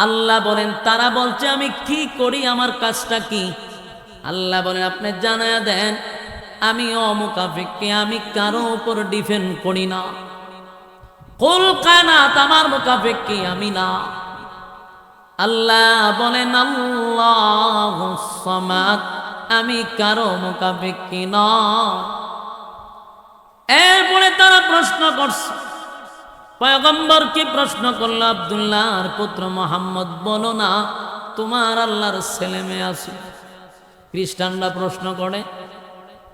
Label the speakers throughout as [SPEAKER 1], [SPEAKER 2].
[SPEAKER 1] আল্লাহ বলেন তারা বলছে আমি কি করি, আমার কাজটা কি? আল্লাহ বলেন আপনি জানায়া দেন আমি অমুকাফিককে আমি কারো উপর ডিফেন্ড করি না। কুল কানাত আমার মুকাফিক কি আমি না। আল্লাহ বলেন আল্লাহুস সামাদ আমি কারো মুকাফিক কি না। এরপরে তারা প্রশ্ন করছে, পয়গম্বর কি প্রশ্ন করলো? আব্দুল্লাহর পুত্র মুহাম্মদ বলো না তোমার আল্লাহর ছেলে মেয়ে আছে? খ্রিস্টানরা প্রশ্ন করে,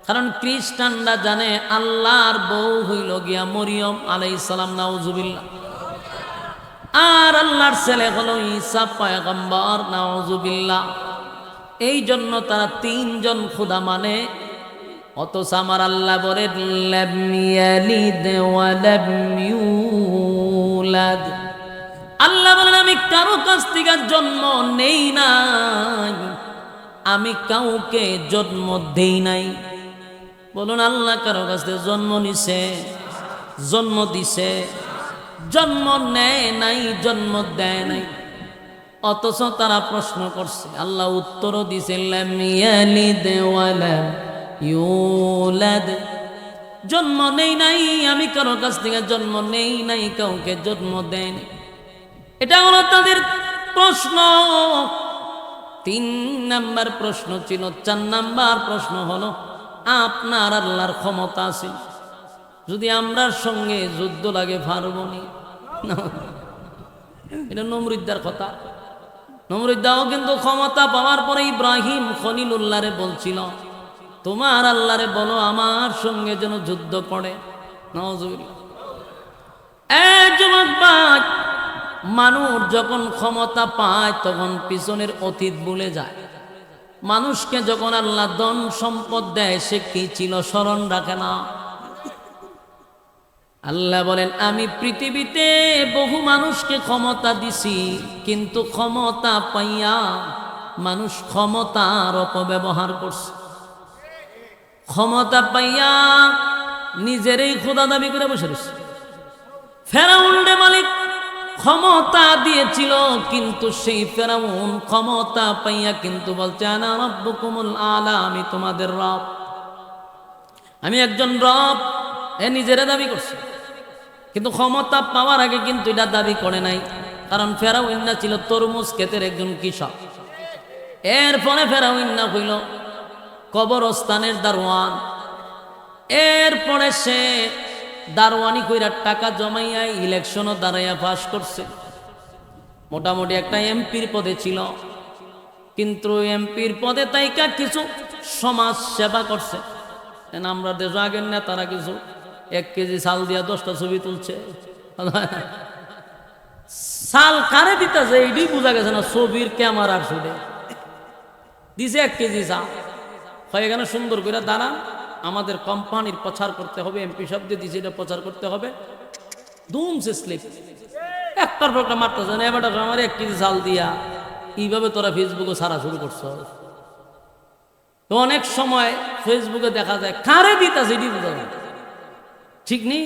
[SPEAKER 1] কারণ খ্রিস্টানরা জানে আল্লাহর বউ হইল গিয়া মরিয়ম আলাইহিস সালাম, নাউজুবিল্লাহ, আর আল্লাহর ছেলে হলো ঈসা পয়গম্বর, নাউজুবিল্লাহ। এই জন্য তারা তিনজন খোদা মানে। অথচ আমার আল্লাহ বলে লাম ইয়ালিদ ওয়া লাম ইউলাদ। আল্লাহ বলেন আমি কারো কাছ থেকে জন্ম নেই নাই, আমি কাউকে জন্ম দেই নাই। বলুন আল্লাহ কারো কাছ থেকে জন্ম নিছে? জন্ম দিছে? জন্ম নেয় নাই, জন্ম দেয় নাই। অথচ তারা প্রশ্ন করছে, আল্লাহ উত্তরও দিছে লাম ইয়ালিদ ওয়া লাম ইউলাদ। জন্ম নেই নাই, আমি কারো কাছ থেকে জন্ম নেই নাই, কাউকে জন্ম দেয় নাই। এটা হলো তাদের প্রশ্ন। 3 নাম্বার প্রশ্ন ছিল। 4 নাম্বার প্রশ্ন হলো আপনার আল্লাহর ক্ষমতা আছে, যদি আমরার সঙ্গে যুদ্ধ লাগে পারবো নি? এটা নমরুদ্দার কথা। নমরুদ্দাও কিন্তু ক্ষমতা পাওয়ার পরে ইব্রাহিম খলিলুল্লাহরে বলছিল তোমার আল্লাহরে বলো আমার সঙ্গে যেন যুদ্ধ করে। নাউজুবিল্লাহ। যুবক ভাই, মানুষ যখন ক্ষমতা পায় তখন পিছনের অতীত ভুলে যায়। মানুষকে যখন আল্লাহ ধন সম্পদ দেয় সে কি ছিল স্মরণ রাখে না। আল্লাহ বলেন আমি পৃথিবীতে বহু মানুষকে ক্ষমতা দিছি, কিন্তু ক্ষমতা পাইয়া মানুষ ক্ষমতার অপব্যবহার করছে। ক্ষমতা পাইয়া নিজেরই খোদা দাবি করে বসে রয়েছে। ফেরাউন রে মালিক ক্ষমতা দিয়েছিল, কিন্তু সেই ফেরাউন ক্ষমতা পাইয়া কিন্তু বলছে আনা রাব্বুকুমুল আলা, আমি তোমাদের রব, আমি একজন রব, এ নিজেরা দাবি করছে। কিন্তু ক্ষমতা পাওয়ার আগে কিন্তু এটা দাবি করে নাই, কারণ ফেরাউন না ছিল তরমুজ ক্ষেতের একজন কৃষক। এরপরে ফেরাউন না হইল কবরস্থানের দারোয়ান। এরপরে সে দারোয়ানি কইরা টাকা জমাইয়া ইলেকশনও দাঁড়াইয়া পাস করছে। মোটামুটি একটা এমপির পদে ছিল, কিন্তু এমপির পদে তাইকা কিছু সমাজ সেবা করছে। আমরা দেশ আগের নেতারা কিছু 1 কেজি চাল দিয়া 10টা ছবি তুলছে। চাল কারে দিতেছে এইটাই বোঝা গেছে না, ছবির ক্যামেরার শুধু দিছে 1 কেজি চাল। এখানে সুন্দর করে দাঁড়ান, আমাদের কোম্পানির প্রচার করতে হবে, এমপি শব্দ দিয়েছে এটা প্রচার করতে হবে। দুমছে স্লিপ একটার পর একটা মারতেছে না, এবার আমার 1 কেজি চাল দিয়া এইভাবে তোরা ফেসবুকে ছাড়া শুরু করছ। তো অনেক সময় ফেসবুকে দেখা যায় কারে দিতেছে এটি বোঝা যায়, ঠিক নেই।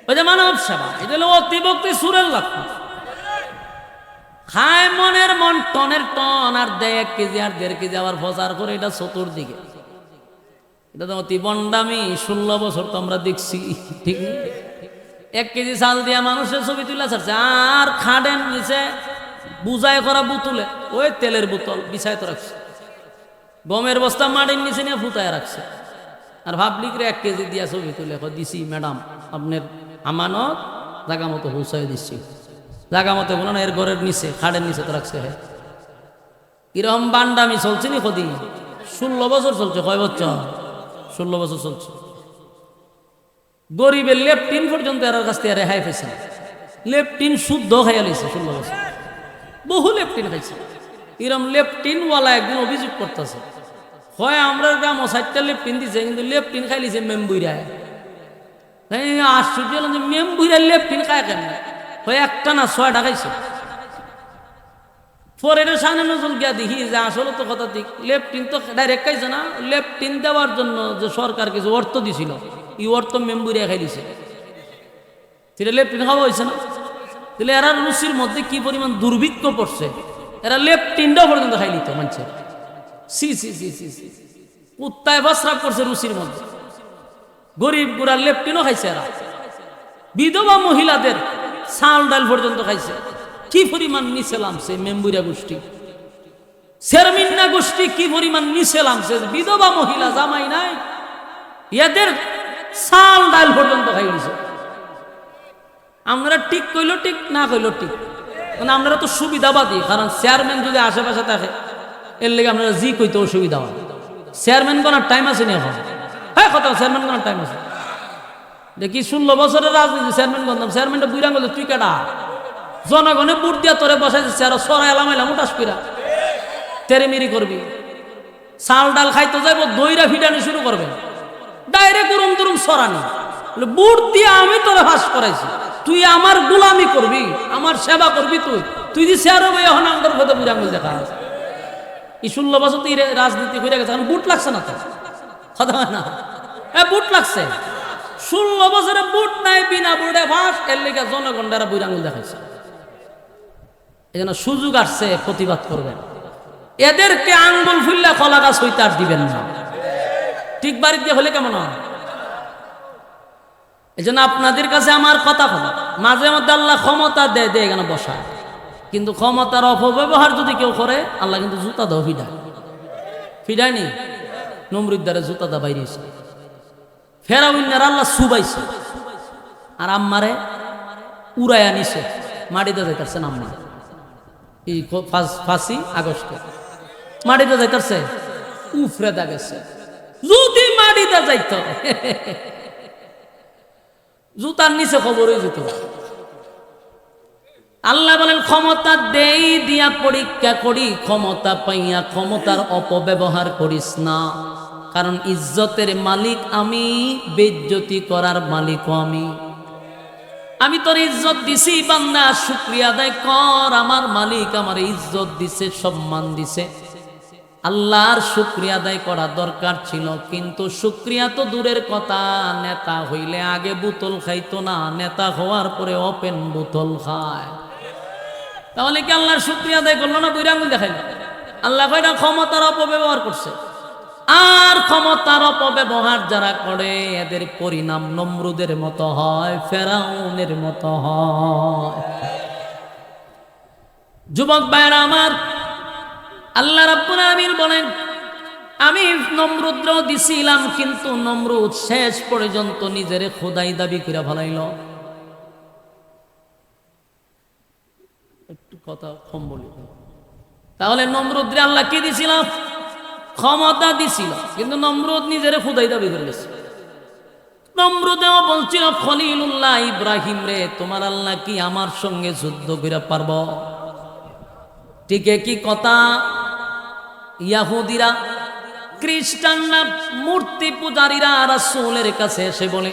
[SPEAKER 1] ওই যে মানব সেবা, এটা হলো অতিভক্তি সুরের লক্ষণ। খায় মনের মন, টনের টন, আর দেয় 1 কেজি আর 1.5 কেজি আবার প্রচার করে, এটা চতুর্দিকে। এটা তো অতি বন্ডামি। 16 বছর তো আমরা দেখছি, ঠিক নেই। 1 কেজি চাল দিয়া মানুষের ছবি তুলে ছাড়ছে, আর খাডেন নিচে বুঝাই করা বোতলে ওই তেলের বোতল বিছায় তো রাখছে, গমের বস্তা মাটির নিচে নিয়ে ফুটায় রাখছে, আর পাবলিক রে 1 কেজি দিয়া ছবি তুলে দিছি ম্যাডাম আপনার আমানত, জায়গা মতো পৌঁছাই দিচ্ছি। জায়গা মতো বলো না, এর ঘরের নিচে খাড়ের নিচে তো রাখছে। হ্যাঁ, এরকম বান্ডামি চলছে নি কদিন? 16 বছর চলছে। কয় বছর? 16 বছর চলছে। গরিবের লেপটিন পর্যন্ত এর কাছ থেকে রেহাই পেয়েছে। লেপটিন শুদ্ধ খাইয়া লইছে 16 বছর, বহু লেপটিন খাইছে। এরকম লেপটিনওয়ালা একদিন অভিযোগ করতেছে, হয় আমরা গ্রাম 60টা লেপটিন দিছে, কিন্তু লেপটিন খাই লিছে মেম্বুইরায়। আশ্চর্য হলাম যে মেম্বুইরায় লেপটিন খায় কেন? হয় একটা না 6টা খাইছে। পরে এটা সামনে নজর গিয়া দেখি যে আসলে তো কথা ঠিক, লেপটিন তো ডাইরেক্ট খাইছে না, লেপটিন দেওয়ার জন্য যে সরকার কিছু অর্থ দিছিল, এই অর্থ মেম্বুরিয়া খাই দিছে। সেটা লেপটিন খাওয়া হয়েছে না। তাহলে এরা রুচির মধ্যে কি পরিমাণ দুর্ভিক্ষ পড়ছে, এরা লেপটিনটাও পর্যন্ত খাই নিত মানুষের। সি সি সি সি সি কুত্তায় প্রস্রাব করছে রুচির মধ্যে, গরিব গুড়ার লেপটিনও খাইছে এরা, বিধবা মহিলাদের চাল ডাল পর্যন্ত খাইছে। কি পরিমাণ নিচে নামছে মেম্বুরা গোষ্ঠী, চেয়ারম্যানরা গোষ্ঠী কি পরিমাণ নিচে নামছে, বিধবা মহিলা জামাই নাই এদের চাল ডাল পর্যন্ত খাই নিছে। আমরা ঠিক কইলো ঠিক, না কইলো ঠিক, মানে আমরা তো সুবিধাবাদী, কারণ চেয়ারম্যান যদি আশেপাশে থাকে এর লেগে আপনারা জি কইতে অসুবিধা হয়। চেয়ারম্যান কোনার টাইম আছে নি এখন? হ্যাঁ কথা, চেয়ারম্যান কোনার টাইম আছে দেখি 16 বছরের রাজনীতি চেয়ারম্যান করতাম, চেয়ারম্যানটা বুড়া গেল তুই কেডা, জনগণে বুট দিয়া তোরে বসাইছে আর সরাই এলাম এলাম উঠাস পিরা তেরেমিরি করবি, চাল ডাল খাইতে যাইব দইরা ফিটানি শুরু করবে, ডাইরেক্ট উরুম তুরুম সরানি, বুট দিয়ে আমি তোরে ফাঁস করাইছি, তুই আমার গোলামি করবি, আমার সেবা করবি, তুই তুই যে চেয়ার হবে এখন আমার কথা বুড়া আঙুল দেখা আছে। এই 16 বছর তুই রাজনীতি করে গেছে, এখন বুট লাগছে না তো কথা হয় না, বুট লাগছে 16 বছরে বুট নাই, বিনা বুটে ফাঁস, এর লেগে জনগণ দ্বারা বুড়া আঙুল দেখাইছে। এই জন্য সুযোগ আসছে প্রতিবাদ করবেন, এদেরকে আঙ্গুল ফুললে কলা গাছ হইতে আর দিবেন না, ঠিক বাড়িতে হলে কেমন হয়। এই জন্য আপনাদের কাছে আমার কথা হলো, মাঝে মধ্যে আল্লাহ ক্ষমতা দেয় দেয় এখানে বসায়, কিন্তু ক্ষমতার অপব্যবহার যদি কেউ করে আল্লাহ কিন্তু জুতা দাও ফিডায়, ফিডায়নি নমরুদ দ্বারা জুতা দা বাইরেছে, ফেরাউনের আল্লাহ সুবাইছে, আর আম্মারে উড়াইয়া নিছে, মাটিতে যাইতেছেন আম্মা, এই 5 আগস্টে মাটিতে যাইতেছে, উফরে দা গেছে, যদি মাটিতে যাইত জুতার নিচে খবরই যেত। আল্লাহ বলেন ক্ষমতা দেই দিয়া পরীক্ষা করি, ক্ষমতা পাইয়া ক্ষমতার অপব্যবহার করিস না, কারণ ইজ্জতের মালিক আমি, বেইজ্জতি করার মালিকও আমি। আমি তোর ইজ্জত দিছি বান্দা, শুকরিয়া আদায় কর, আমার মালিক আমার ইজ্জত দিছে, সম্মান দিছে। আল্লাহর শুকরিয়া আদায় করা দরকার ছিল, কিন্তু শুকরিয়া তো দূরের কথা, নেতা হইলে আগে বোতল খাইতো না, নেতা হওয়ার পরে ওপেন বোতল খায়। তাহলে কি আল্লাহর শুকরিয়া আদায় করলো না? বুইরা আঙুল দেখাইল। আল্লাহ কয়টা ক্ষমতার অপব্যবহার করছে, আর ক্ষমতার অপব্যবহার যারা করে এদের পরিণাম নমরুদের মতো হয়, ফেরাউনের মতো হয়। যুবক ভাইরা আমার, আল্লাহ রাব্বুল আলামিন বলেন আমি নমরুদও দিছিলাম, কিন্তু নমরুদ শেষ পর্যন্ত নিজের খোদাই দাবি করে ফেলাইল। একটু কথা কম বলি। তাহলে নমরুদরে আল্লাহ কি দিছিল? ক্ষমতা দিছিল, কিন্তু নমরুদ নিজের খোদাই দাবি করে গেছে। নমরুদেও বলছিল খলিলুল্লাহ ইব্রাহিম রে, তোমার আল্লাহ কি আমার সঙ্গে যুদ্ধ করে পারব? ঠিক কি কথা? ইয়াহুদিরা, খ্রিস্টানরা, মূর্তি পূজারীরা রাসূলের কাছে এসে বলে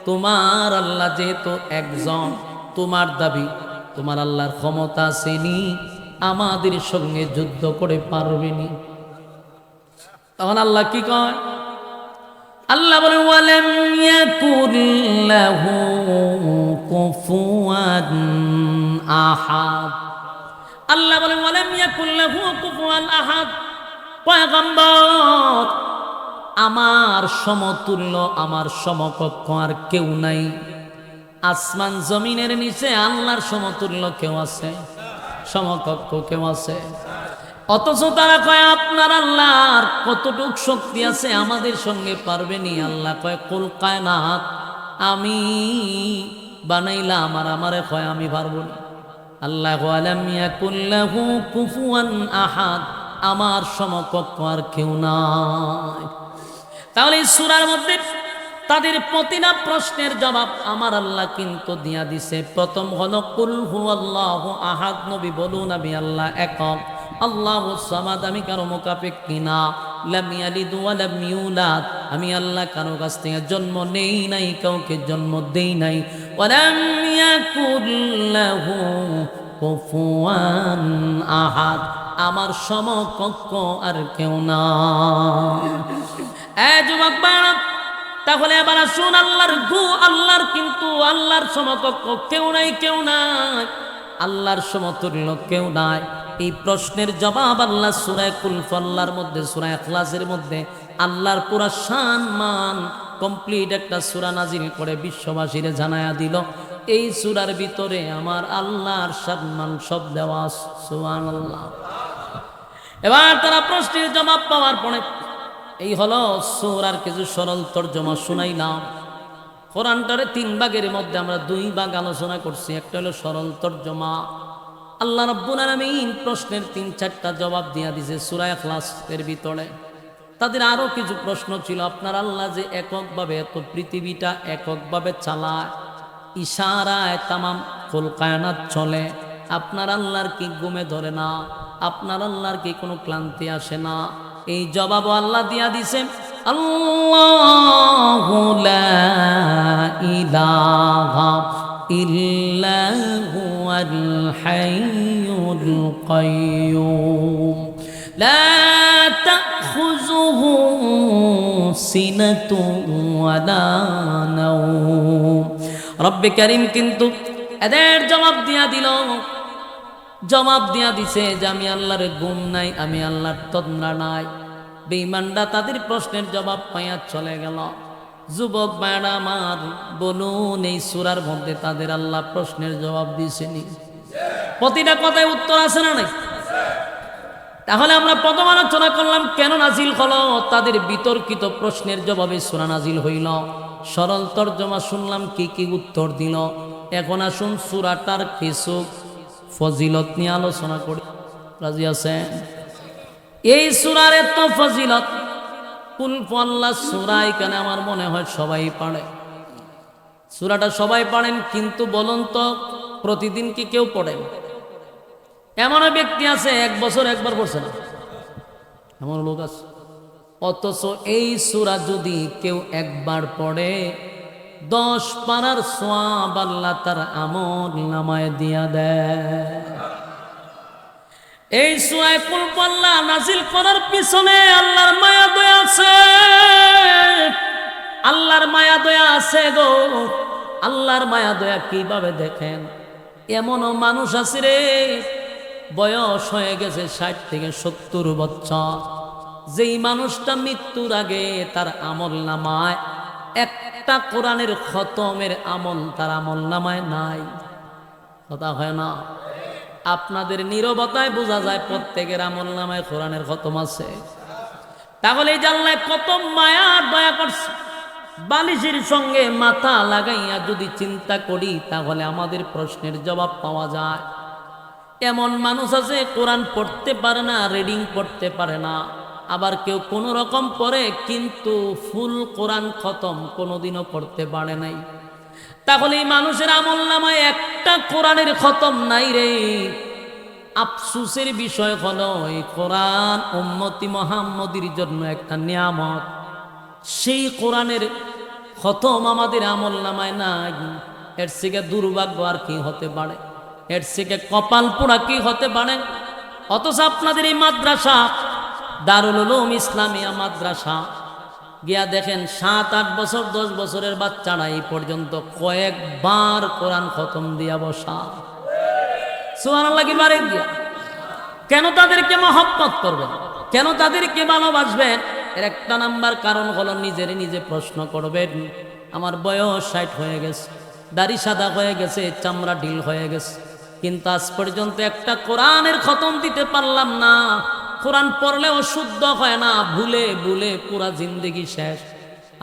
[SPEAKER 1] তোমার আল্লাহ যেহেতু একজন, তোমার দাবি তোমার আল্লাহর ক্ষমতা আসেনি, আমাদের সঙ্গে যুদ্ধ করে পারবেনি। তখন আল্লাহ কি কয়? আল্লাহ বলে ওয়ালাম ইয়াকুল লাহু কুফুয়ান আহাদ। আল্লাহ বলে ওয়ালাম ইয়াকুল লাহু কুফুয়ান আহাদ। পয়গম্বর, আমার সমতুল্য, আমার সমকক্ষ আর কেউ নাই। আসমান জমিনের নিচে আল্লাহর সমতুল্য কেউ আছে? সমকক্ষ কেউ আছে? অথচ তারা কয় আপনার আল্লাহর কতটুক শক্তি আছে, আমাদের সঙ্গে পারবেনি। আল্লাহ কয় কুল কায়নাত আমি বানাইলাম, আর আমারে কয় আমি পারবো না। আল্লাহ আলাম ইয়াকুল লাহু কুফুয়ান আহাদ, আমার সমকক্ষ আর কেউ নাই। তাহলে এই সূরার মধ্যে তাদের প্রতিটা প্রশ্নের জবাব আমার আল্লাহ কিন্তু দিয়া দিছে। প্রথম হলো কুল হুয়াল্লাহু আহাদ, নবী বলুন আমি আল্লাহ একক, আল্লাহুস সামাদ, আমি কারো মুখাপেক্ষী না। লাম ইয়ালিদ ওয়া লাম ইউলাদ, আমি আল্লাহ কারো কাছ থেকে জন্ম নেই নাই, কাউকে জন্ম দেই নাই। ওয়া লাম ইয়াকুল লাহু কুফুয়ান আহাদ, আমার সমকক্ষ আর কেউ না। এ যুবক বাড়া, তাহলে এবার আসুন, আল্লাহর কিন্তু আল্লাহর সমকক্ষ কেউ নাই, কেউ নাই, আল্লাহর সমতুল্য কেউ নাই। এই প্রশ্নের জবাব আল্লাহ সূরা কুল ফাল্লার মধ্যে, সূরা ইখলাসের মধ্যে আল্লাহর পুরা শান মান কমপ্লিট একটা সূরা নাজিল করে বিশ্ববাসীরে জানায়া দিল। এই সূরার ভিতরে আমার আল্লাহর সম্মান সব দেওয়া। সুবহানাল্লাহ। এবার তারা প্রশ্নের জবাব পাওয়ার পরে এই হলো সূরার কিছু সরল তর্জমা শুনাইলাম। কোরআনটারে 3 ভাগের মধ্যে আমরা 2 ভাগ আলোচনা করছি। একটা হলো সরল তর্জমা, আল্লাহ রাব্বুল আলামিন প্রশ্নের 3-4টা জবাব দিয়া দিয়েছে সূরা ইখলাসের ভিতরে। তাদের আরো কিছু প্রশ্ন ছিল, আপনার আল্লাহ যে এককভাবে এত পৃথিবীটা এককভাবে চালায়, ইশারায় তামাম কুল কায়নাত চলে, আপনার আল্লাহর কি ঘুমে ধরে না? আপনার আল্লাহর কি কোনো ক্লান্তি আসে না? এই জবাবও আল্লাহ দিয়া দিছেন, আল্লাহু লা ইলাহা ইল্লা হুয়াল হাইয়ুল কাইয়্যুম লা তাখুযুহু সিনাতুন ওয়ালা নাওম। রব্বে কারীম কিন্তু এদের জবাব দিয়া দিছে যে আমি আল্লাহর ঘুম নাই, আমি আল্লাহর তন্দ্রা নাই। বেঈমানরা তাদের প্রশ্নের জবাব পাইয়া চলে গেল। যুবক ভাইরা আমার, বলুন এই সূরার মধ্যে তাদের আল্লাহ প্রশ্নের জবাব দিয়েছেনি? প্রতিটা কথায় উত্তর আছে না নাই? তাহলে আমরা প্রথম আলোচনা করলাম কেন নাজিল হলো, তাদের বিতর্কিত প্রশ্নের জবাবে সূরা নাজিল হইল। সরল তর্জমা শুনলাম কি কি উত্তর দিল। এখন আসুন সূরাটার কিছু ফজিলত নিয়ে আলোচনা করি। রাজি আছেন? এই সূরার এত ফজিলত, কুল ফাল্লাহ সূরা, এখানে আমার মনে হয় সবাই পড়ে। সূরাটা সবাই পড়েন, কিন্তু বলুন তো প্রতিদিন কি কেউ পড়েন? এমন ব্যক্তি আছে 1 বছর একবার পড়ছে না, এমন লোক আছে। অথচ এই সূরা যদি কেউ একবার পড়ে 10 পারার সওয়াব আল্লাহ তার আমল নামায় দিয়া দেয়। এই সূরা কুল ফাল্লাহ নাজিল করার পিছনে আল্লাহর মায়া দয়া আছে, আল্লাহর মায়া দয়া আছে গো। আল্লাহর মায়া দয়া কিভাবে দেখেন, এমনও মানুষ আছে রে, বয়স হয়ে গেছে 60 থেকে 70 বছর, যেই মানুষটা মৃত্যুর আগে তার আমল নামায় একটা কোরআনের খতমের আমল তার আমল নামায় নাই। কথা হয় না? আপনাদের নীরবতায় বোঝা যায় প্রত্যেকের আমল নামায় কোরআনের খতম আছে। তাহলে এই যে আল্লাহ কত মায়া দয়া করছে, বালিশের সঙ্গে মাথা লাগাইয়া যদি চিন্তা করি তাহলে আমাদের প্রশ্নের জবাব পাওয়া যায়। এমন মানুষ আছে কোরআন পড়তে পারে না, রিডিং পড়তে পারে না, আবার কেউ কোনো রকম পড়ে কিন্তু ফুল কোরআন খতম কোনোদিনও পড়তে পারে নাই। তাহলে এই মানুষের আমল নামায় একটা কোরআনের খতম নাই রে। আফসোসের বিষয় হলো এই কোরআন উম্মতি মুহাম্মদীর জন্য একটা নিয়ামত, সেই কোরআনের খতম আমাদের আমল নামায় নাই। এর থেকে দুর্ভাগ্য আর কি হতে পারে, এর থেকে কপাল পোড়া কি হতে পারে? অথচ আপনাদের এই মাদ্রাসা দারুল উলুম ইসলামিয়া মাদ্রাসা গিয়া দেখেন 7-8 বছর 10 বছরের বাচ্চারা এই পর্যন্ত কয়েকবার কোরআন খতম দিয়া বসা। সুবহানাল্লাহ কি বারে দিয়া। কেন তাদেরকে মহব্বত করবেন, কেন তাদেরকে ভালোবাসবেন? এর একটা নাম্বার কারণ হলো নিজের নিজে প্রশ্ন করবেন, আমার বয়স 60 হয়ে গেছে, দাড়ি সাদা হয়ে গেছে, চামড়া ঢিল হয়ে গেছে, কিন্তু আজ পর্যন্ত একটা কোরআনের খতম দিতে পারলাম না। কোরআন পড়লেও শুদ্ধ হয় না, ভুলে ভুলে পুরা জিন্দেগি শেষ।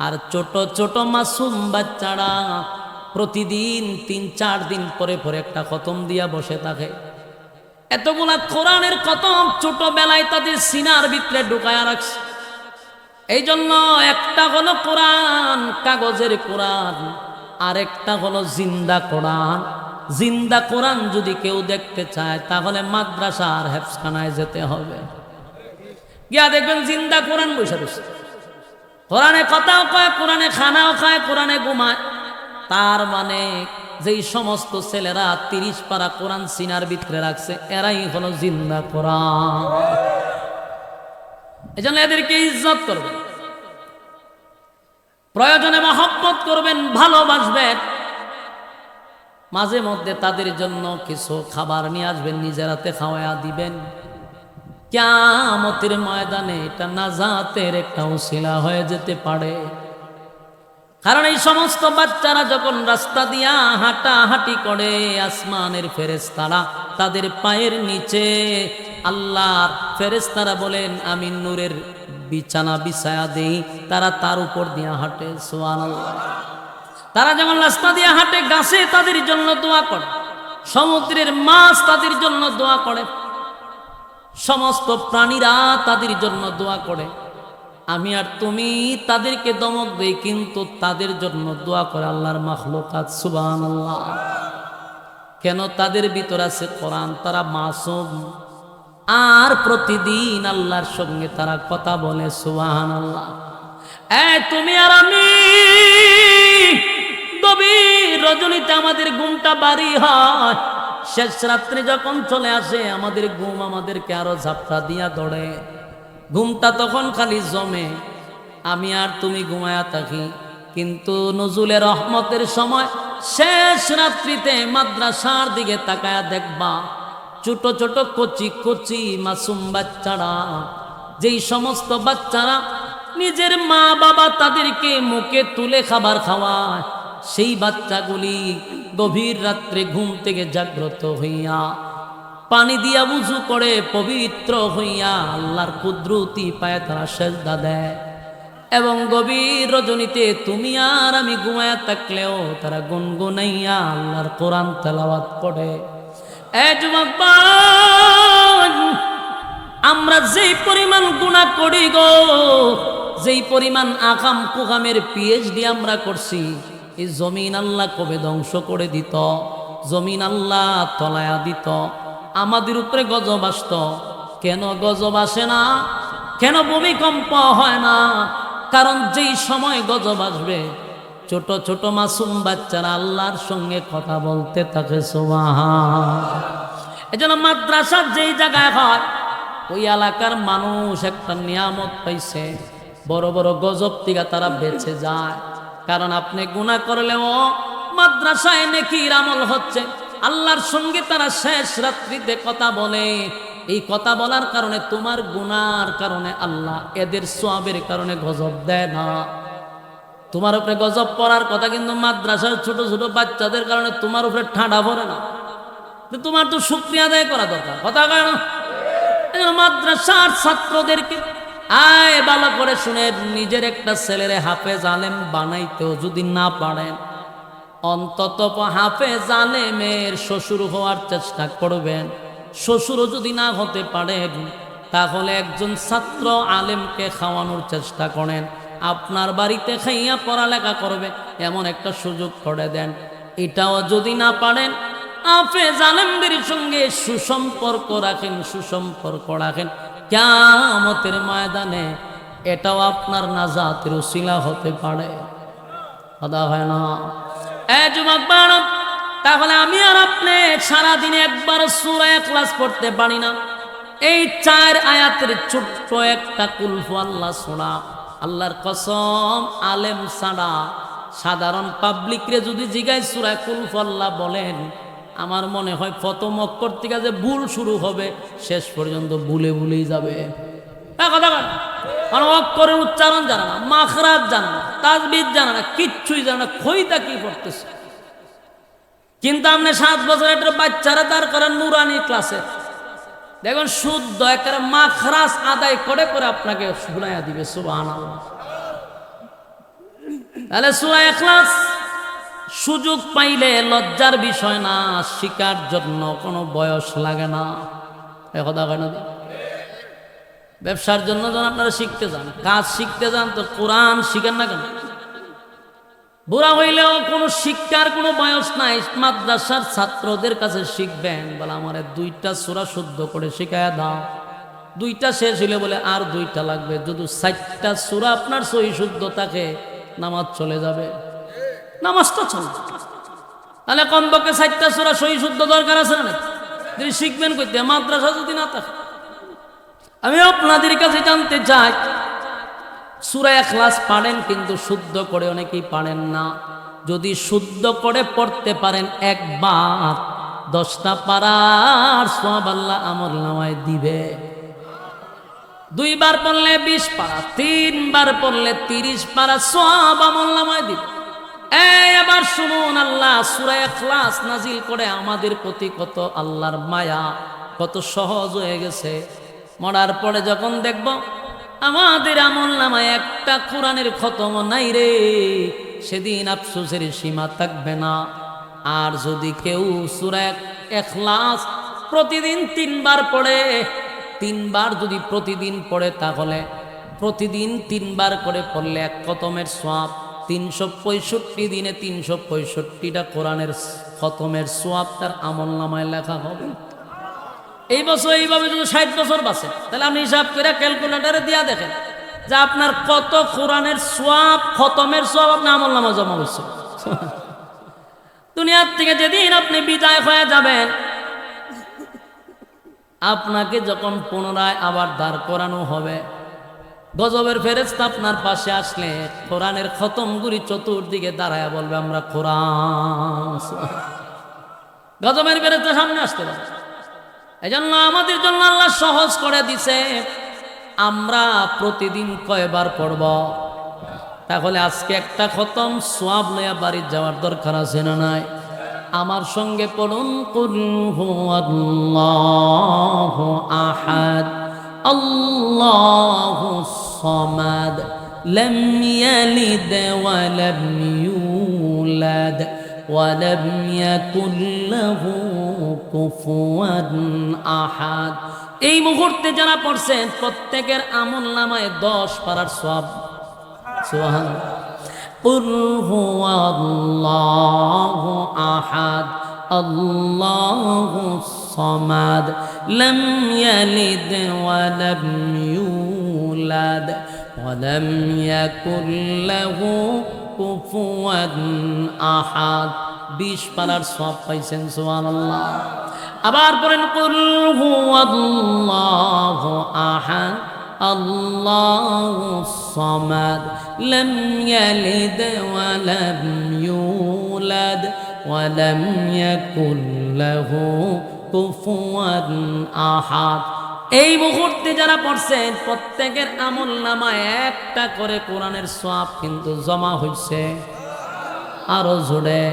[SPEAKER 1] আর ছোট ছোট মাসুম বাচ্চারা প্রতিদিন 3-4 দিন পরে পরে একটা খতম দিয়া বসে থাকে। এতগুলা কোরআনের খতম ছোটবেলায় তাদের সিনার ভিতরে ঢুকায়া রাখছে। এই জন্য একটা হলো কোরআন, কাগজের কোরআন, আর একটা হলো জিন্দা কোরআন। জিন্দা কোরআন যদি কেউ দেখতে চায় তাহলে মাদ্রাসার হেফজখানায় যেতে হবে, গিয়া দেখবেন জিন্দা কোরআন বসে রয়েছে। কোরআনে কথাও কয়, কোরআনে খানাও খায়, কোরআনে ঘুমায়। তার মানে যেই সমস্ত ছেলেরা 30 পারা কোরআন সিনার ভিতরে রাখছে এরাই হলো জিন্দা কোরআন। এই জন্য এদেরকে ইজ্জত করবে। প্রয়োজনে মহব্বত করবেন, ভালোবাসবেন, মাঝে মধ্যে তাদের জন্য কিছু খাবার নিয়ে আসবেন, নিজের হাতে খাওয়া দিবেন। কিয়ামতের ময়দানে এটা নাজাতের একটা উসিলা হয়ে যেতে পারে। কারণ এই সমস্ত বাচ্চারা যখন রাস্তা দিয়া হাঁটাহাঁটি করে, আসমানের ফেরেশতারা তাদের পায়ের নিচে, আল্লাহর ফেরেশতারা বলেন আমি নূরের বিছানা বিছায়া দেই, তারা তার উপর দিয়া হাঁটে। সুবহানাল্লাহ। তারা যখন রাস্তা দিয়ে হাঁটে, গাছে তাদের জন্য দোয়া করে, সমুদ্রের মাছ তাদের জন্য দোয়া করে, সমস্ত প্রাণীরা তাদের জন্য দোয়া করে। আমি আর তুমি তাদেরকে দমক দেই, কিন্তু তাদের জন্য দোয়া করে আল্লাহর মাখলুকাত। সুবহানাল্লাহ। কেন? তাদের ভিতর আছে কোরআন, তারা মাসুম, আর প্রতিদিন আল্লাহর সঙ্গে তারা কথা বলে। সুবহানাল্লাহ। তুমি আর আমি গভীর রজনীতে আমাদের ঘুমটা বাড়ি হয়, শেষ রাত্রে যখন চলে আসে আমাদের ঘুম আমাদেরকে আরো ঝাপটা দিয়া ধরে। ঘুমটা তখন খালি জমে, আমি আর তুমি ঘুমায়া থাকি। কিন্তু নজুলের রহমতের সময় শেষ রাত্রিতে মাদ্রাসার দিকে তাকায়া দেখবা ছোট ছোট কচি কচি মাসুম বাচ্চারা, যেই সমস্ত বাচ্চারা নিজের মা বাবা তাদেরকে মুখে তুলে খাবার খাওয়ায়, সেই বাচ্চাগুলি গভীর রাত্রে ঘুম থেকে জাগ্রত হইয়া পানি দিয়া উযু করে পবিত্র হইয়া আল্লাহর কুদরতি পায়ে তারা সেজদা দেয়। এবং গভীর রজনীতে তুমি আর আমি ঘুমায়া থাকলেও তারা গুনগুনাইয়া আল্লাহর কোরআন তেলাওয়াত করে। যুবক ভাই, আমরা যেই পরিমাণ গুনাহ করি গো, যেই পরিমাণ আকাম কুকামের পিএইচডি আমরা করছি, এই জমিন আল্লাহ কবে ধ্বংস করে দিত, জমিন আল্লাহ তলায়া দিত, আমাদের উপরে গজব আসত। কেন গজব আসে না? কেন ভূমিকম্প হয় না? কারণ যেই সময় গজব আসবে ছোট ছোট মাসুম বাচ্চারা আল্লাহর সঙ্গে কথা বলতে থাকে। সুবহান। এজন্য মাদ্রাসার যেই জায়গায় হয়, ওই এলাকার মানুষ একটা নিয়ামত পাইছে, বড় বড় গজব থেকে তারা বেঁচে যায়। কারণ আপনি গুনাহ করলেও মাদ্রাসায় নেকির আমল হচ্ছে, আল্লাহর সঙ্গে তারা শেষ রাত্রিতে কথা বলে। এই কথা বলার কারণে, তোমার গুনার কারণে আল্লাহ এদের সওয়াবের কারণে গজব দেয় না। তোমার উপরে গজব পড়ার কথা, কিন্তু মাদ্রাসার ছোট ছোট বাচ্চাদের কারণে তোমার উপরে ঠান্ডা পড়ে না। তোমার তো শুকরিয়া আদায় করা দরকার। কথা কেন? মাদ্রাসার ছাত্রদেরকে ভালো করে শুনে, নিজের একটা ছেলেরে হাফেজ আলেম বানাইতেও যদি না পারেন, অন্তত হাফেজ আলেমের শ্বশুর হওয়ার চেষ্টা করবেন। শ্বশুরও যদি না হতে পারেন, তাহলে একজন ছাত্র আলেমকে খাওয়ানোর চেষ্টা করেন। আপনার বাড়িতে খাইয়া পড়ালেখা করবে এমন একটা সুযোগ করে দেন। এটাও যদি না পারেন, হাফেজ আলেমদের সঙ্গে সুসম্পর্ক রাখেন, সুসম্পর্ক রাখেন। কিয়ামতের ময়দানে এটাও আপনার নাজাতের উসিলা হতে পারে। কথা হয় না? যুবক বালক, তাহলে আমি আর আপনি সারাদিনে একবার সূরা ইখলাস পড়তে পারি না। এই 4 আয়াতের ছোট্ট একটা কুল হু আল্লাহ সূরা, আল্লাহর কসম, আলেম ছাড়া সাধারণ পাবলিকরে যদি জিগায় সূরা কুল হু আল্লাহ বলেন, আমার মনে হয় প্রথম অক্ষর থেকে যে ভুল শুরু হবে, শেষ পর্যন্ত ভুলে ভুলেই যাবে। অক্ষরের উচ্চারণ জানা না, মাখরাজ জানা না, তাজবিদ জানা না, কিচ্ছুই জানা না, খইটা কি পড়তেছে। কিন্তু আপনি 7 বছরের একটা বাচ্চারা দাঁড় করেন নুরানি ক্লাসে, দেখুন শুদ্ধ একটা মাখরাজ আদায় করে করে আপনাকে শুনাইয়া দিবে। সুবহানাল্লাহ। তাহলে সূরা ইখলাস সুযোগ পাইলে লজ্জার বিষয় না, শিকার জন্য কোনো বয়স লাগে না। কথা হয় না? ব্যবসার জন্য যখন আপনারা শিখতে যান, কাজ শিখতে যান, তো কোরআন শিখেন না কেন? বুড়া হইলেও কোনো শিক্ষার কোনো বয়স নাই। মাদ্রাসার ছাত্রদের কাছে শিখবেন, বলে আমার 2টা সূরা শুদ্ধ করে শিখায়া দাও। 2টা শেষ হইলে বলে আর 2টা লাগবে। যদি 4টা সূরা আপনার সহি শুদ্ধ থাকে, নামাজ চলে যাবে, নামাজটা চলে। তাহলে কমপক্ষে 4টা সূরা সহি শুদ্ধ দরকার আছে না? যদি শিখবেন কইতে, মাদ্রাসা যদি না থাকে। আমি আপনাদের কাছে জানতে চাই, সূরা ইখলাস পড়েন কিন্তু শুদ্ধ করে অনেকেই পারেন না। যদি শুদ্ধ করে পড়তে পারেন একবার 10টা পারার সওয়াব আল্লাহ আমলনামায় দিবে। 2 বার পড়লে 20 পারা, 3 বার পড়লে 30 পারা সওয়াব আমলনামায় দিবে। এবার শুনুন, আল্লাহ সূরা ইখলাস নাজিল করে আমাদের প্রতি কত আল্লাহর মায়া, কত সহজ হয়ে গেছে। মরার পরে যখন দেখব আমাদের আমলনামায় একটা কোরআনের খতম নাই রে, সেদিন আফসোসের সীমা থাকবে না। আর যদি কেউ সূরা ইখলাস প্রতিদিন 3 বার পড়ে, 3 বার যদি প্রতিদিন পড়ে, তাহলে প্রতিদিন 3 বার করে পড়লে এক খতমের সওয়াব, 365 দিনে 365টা কোরআনের খতমের সওয়াব তার আমলনামায় লেখা হবে। এই বছর এইভাবে যদি 60 বছর বাঁচে, তাহলে আপনি হিসাব করে ক্যালকুলেটরে দিয়া দেখেন যে আপনার কত কোরআনের সওয়াব, খতমের সওয়াব আপনার আমলনামায় জমা হচ্ছে। দুনিয়ার থেকে যেদিন আপনি বিদায় হয়ে যাবেন, আপনাকে যখন পুনরায় আবার দাঁড় করানো হবে, গজবের ফেরেশতা আপনার পাশে আসলে কোরআনের খতমগুলি চতুর্দিকে দাঁড়ায় বলবে আমরা কোরআন। গজবের ফেরেশতা সামনে আসতে পারে। এজন্য আমাদের জন্য আল্লাহ সহজ করে দিছে, আমরা প্রতিদিন কয়বার পড়ব। তাহলে আজকে একটা খতম সওয়াব লইয়া বাড়ি যাওয়ার দরকার আছে না নাই? আমার সঙ্গে পড়ুন, কুল হুয়াল্লাহু আহাদ আল্লাহুস সামাদ লাম ইয়ালিদ ওয়া লাম ইউলাদ ওয়া লাম ইয়াকুল লাহু কুফুয়ান আহাদ। এই মুহূর্তে যারা পড়ছেন প্রত্যেকের আমলনামায় 10 পারার সওয়াব। সুবহানাল্লাহ। কুল হুয়াল্লাহু আহাদ আল্লাহুস সামাদ লাম ইয়ালিদ ওয়া লাম ইউলাদ ওয়া লাম ইয়াকুল লাহু কুফুয়ান আহাদ। 20 পারার সওয়াব পাইছেন, সুবহানাল্লাহ। আবার পড়েন, কুল হুয়াল্লাহু আহাদ আল্লাহুস সামাদ লাম ইয়ালিদ ওয়া লাম ইউলাদ ওয়া লাম ইয়াকুল লাহু কুফুয়ান আহাদ। এই মুহূর্তে যারা পড়ছেন প্রত্যেকের আমলনামায় একটা করে কোরআনের সওয়াব কিন্তু জমা হইছে। আরো জোরে।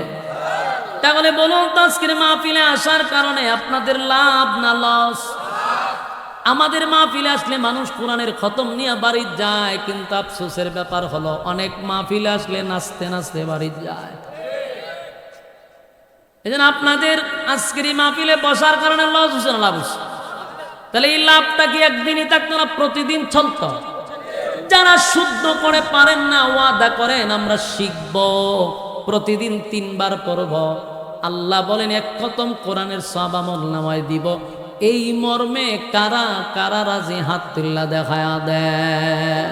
[SPEAKER 1] তাহলে বলুন তো আজকের মাহফিলে আসার কারণে আপনাদের লাভ না লস? আমাদের মাহফিলে আসলে মানুষ কোরআনের খতম নিয়ে বাড়ি যায়, কিন্তু আফসোসের ব্যাপার হলো অনেক মাহফিলে আসলে নাচতে নাচতে বাড়ি যায়। এজন্য আপনাদের আজকের এই মাহফিলে বসার কারণে লস হচ্ছে না লাভ হচ্ছে? তাহলে এই লাভটা কি একদিনই থাকতো না, প্রতিদিন চলতো? যারা শুদ্ধ করে পারেন না, ওয়াদা করেন আমরা শিখব, প্রতিদিন 3 বার পড়ব। আল্লাহ বলেন এক খতম কোরআনের সওয়াব আমলনামায় দিব। এই মর্মে কারা কারা রাজি হাত তুল্লা দেখায়া দেয়?